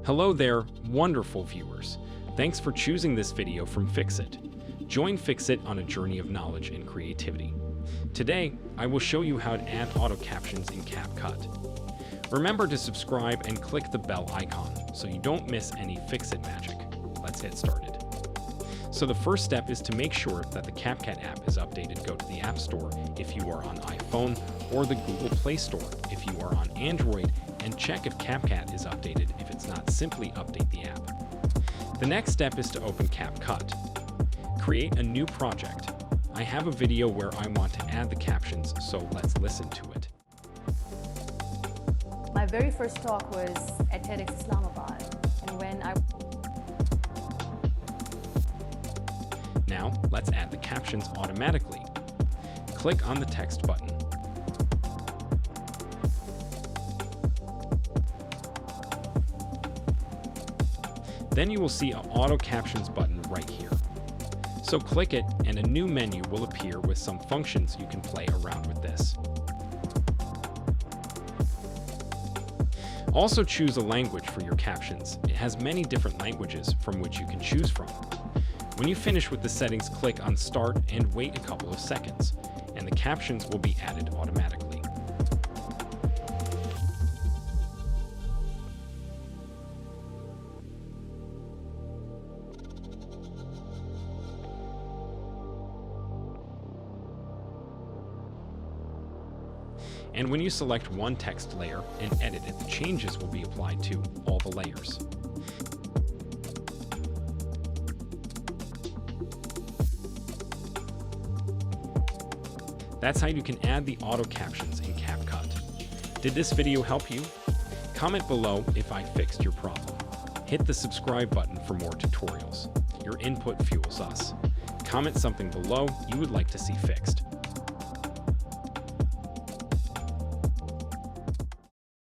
Hello there, wonderful viewers. Thanks for choosing this video from Fixit. Join Fixit on a journey of knowledge and creativity. Today, I will show you how to add auto captions in Capcut. Remember to subscribe and click the bell icon so you don't miss any Fixit magic. Let's get started. So the first step is to make sure that the Capcut app is updated. Go to the App Store if you are on iPhone or the Google Play Store if you are on Android, and check if Capcut is updated. If it's not, simply update the app. The next step is to open Capcut. Create a new project. I have a video where I want to add the captions, so let's listen to it. My very first talk was at TEDx Islamabad, and when I... Now, let's add the captions automatically. Click on the text button. Then you will see an auto captions button right here. So click it and a new menu will appear with some functions. You can play around with this. Also choose a language for your captions. It has many different languages from which you can choose from. When you finish with the settings, click on Start and wait a couple of seconds, and the captions will be added automatically. And when you select one text layer and edit it, the changes will be applied to all the layers. That's how you can add the auto captions in Capcut. Did this video help you? Comment below if I fixed your problem. Hit the subscribe button for more tutorials. Your input fuels us. Comment something below you would like to see fixed.